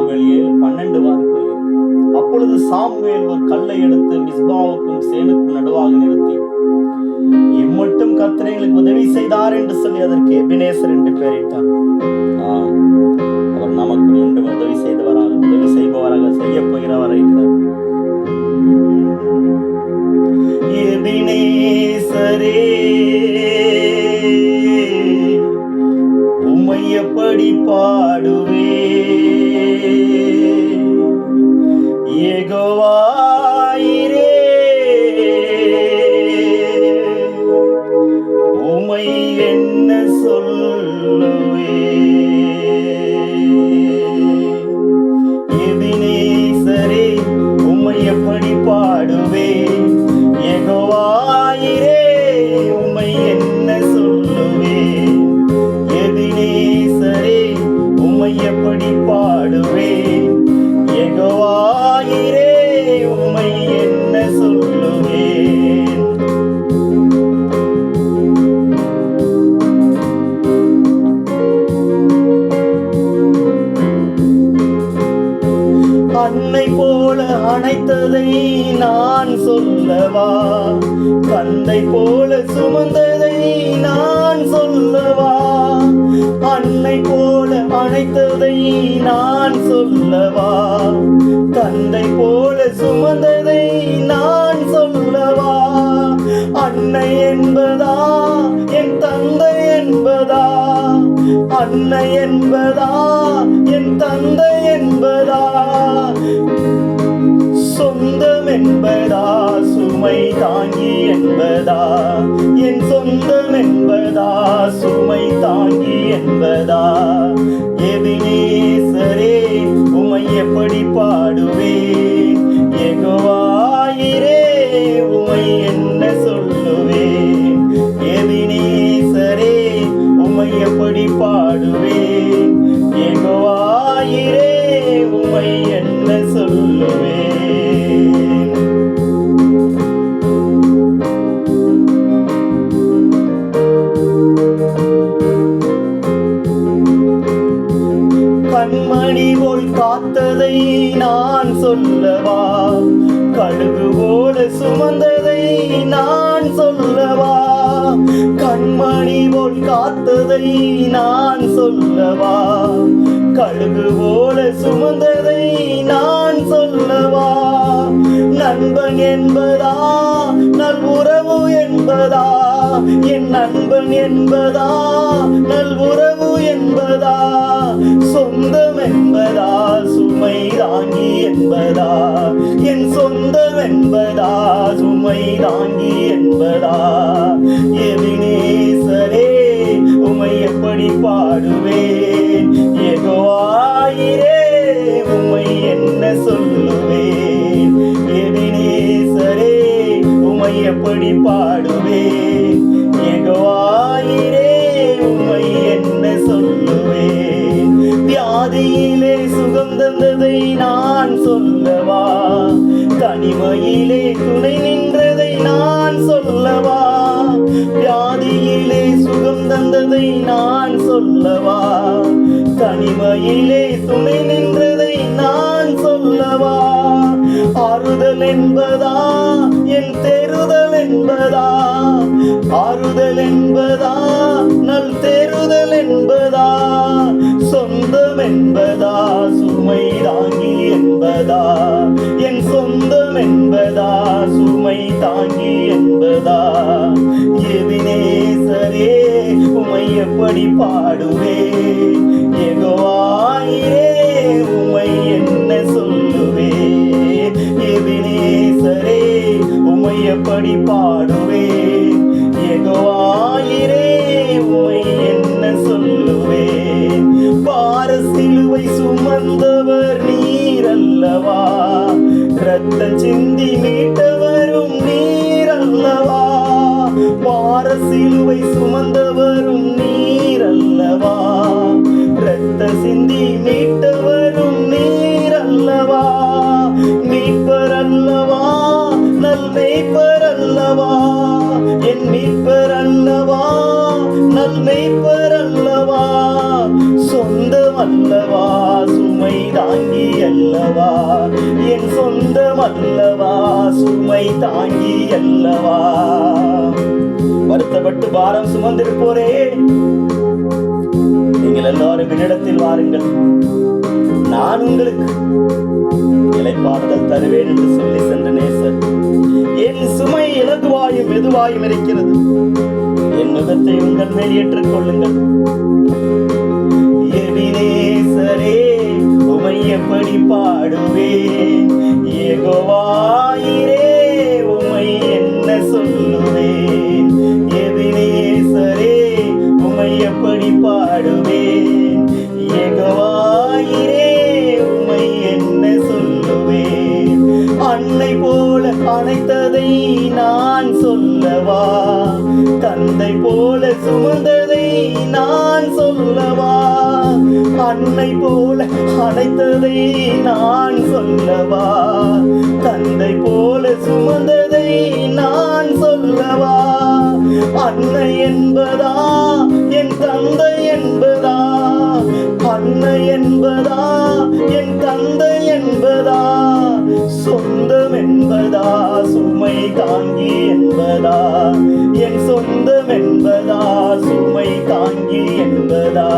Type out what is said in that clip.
Samuel 7:12 அப்பொழுது Samuel ஒரு கல்லை எடுத்து மிஸ்பாவுக்கும் சேனுக்கும் நடுவாக நிறுத்தி, இம்மட்டும் கர்த்தர் எங்களுக்கு உதவி செய்தார் என்று சொல்லி அதற்கு எபினேசர் என்று பெயரிட்டார். அவர் நமக்கு முன்பு உதவி செய்பவராக செய்ய போகிறவராக இருக்கிறார். எபினேசரே, உம்மை எப்படி பாடுவே, யெகோவாயிரே, உம்மை என்ன சொல்லுவே. எபினேசரே, உம்மை எப்படி பாடுவே, யெகோவாயிரே, உம்மை என்ன சொல்லுவே. எபினேசரே, உம்மை எப்படி பாடுவே, யெகோவாயிரே, உம்மை என்ன சொல்லுவேன். அன்னை போல அணைத்ததை நான் சொல்லவா, தந்தை போல சுமந்ததை நான் சொல்லவா. அன்னை போல அணைத்ததை நான் சொல்லவா, தந்தை போல சுமந்ததை நான் சொல்லவா. அன்னை என்பதா என் தந்தை என்பதா, அன்னை என்பதா என் தந்தை என்பதா, சொந்தம் என்பதா சுமை தாங்கி என்பதா, என் சொந்தம் என்பதா சுமை தாங்கி என்பதா. எபினேசரே, உம்மை எப்படி பாடுவே, யெகோவாயிரே, உம்மை என்ன சொல்லுவே. எபினேசரே, உம்மை எப்படி பாடுவே, யெகோவாயிரே, உம்மை என்ன சொல்லுவே. கண்மணி போல் காத்ததை நான் சொல்லவா, கழுகு போல சுமந்ததை நான் சொல்லவா. கண்மணி போல் காத்ததை நான் சொல்லவா, கழுகு போல சுமந்ததை நான் சொல்லவா. நண்பன் என்பதா நல்வுறவு என்பதா, என் நண்பன் என்பதா நல்வுறவு என்பதா. சொந்தம் என்பதா சுமை தாங்கி என்பதா, என் சொந்தம் என்பதா சுமை தாங்கி என்பதா. எபினேசரே, உம்மை எப்படி பாடுவேன், யெகோவாயிரே, உம்மை என்ன சொல்லுவேன். எபினேசரே, உம்மை எப்படி பாடுவேன், யெகோவாயிரே, உம்மை என்ன சொல்லுவேன். வியாதியிலே சுகம் தந்ததை நான் சொல்லவா, தனிமையிலே துணை நின்றதை நான் சொல்லவா. வியாதியிலே சுகம் தந்ததை நான் சொல்லவா, தனிமையிலே துணை நின்றதை நான் சொல்லவா. ஆறுதல் என்பதா என் தேறுதல் என்பதா, ஆறுதல் என்பதா நல் தேறுதல் என்பதா. சொந்தம் என்பதா சுமை தாங்கி என்பதா, என் சொந்தம் என்பதா சுமை தாங்கி என்பதா. எபினேசரே, உம்மை எப்படி பாடுவேன், யெகோவாயிரே, உம்மை என்ன சொல்லுவேன். எபினேசரே, உம்மை எப்படி பாடுவேன், யெகோவாயிரே, உம்மை என்ன சொல்லுவேன். பார சிலுவை சுமந்தவர் நீரல்லவா, இரத்தம் சிந்தி மீட்டவரும் நீரல்லவா. பார சிலுவை சுமந்தவரும் நீரல்லவா, இரத்த சிந்தி மீட்டவரும் நீரல்லவா. மீட்பர் அல்லவா நல் மேய்ப்பர் அல்லவா, என் மீட்பர் அல்லவா நல் மேய்ப்பர் அல்லவா. சொந்தம் அல்லவா சுமை சுமை தாங்கி அல்லவா, என் சொந்தம் அல்லவா, சுமை தாங்கி அல்லவா. வருத்தப்பட்டு பாரம் சுமந்திருப்போரே, நீங்கள் எல்லாரும் என்னிடத்தில் வாருங்கள், நான் உங்களுக்கு இளைப்பாறுதல் தருவேன் என்று சொல்லி சென்ற நேசர். என் சுமை இலகுவாயும் மெதுவாயும் இருக்கிறது, என் நுகத்தை உங்கள் மேல் ஏற்றுக் கொள்ளுங்கள். எபினேசரே, உமை எப்படி பாடுவேன், யெகோவாயிரே, உமை என்ன சொல்லுவேன். எபினேசரே, உமை எப்படி பாடுவேன், யெகோவாயிரே, உமை என்ன சொல்லுவேன். அன்னை போல அணைத்ததை நான் சொல்லவா, தந்தை போல சுமந்ததை நான் சொல்லவா. அன்னை போல அணைத்ததை நான் சொல்லவா, தந்தை போல சுமந்ததை நான் சொல்லவா. அன்னை என்பதா என் தந்தை என்பதா, அன்னை என்பதா என் தந்தை என்பதா, சொந்தம் என்பதா சுமை தாங்கி என்பதா, என் சொந்தம் என்பதா சுமை தாங்கி என்பதா.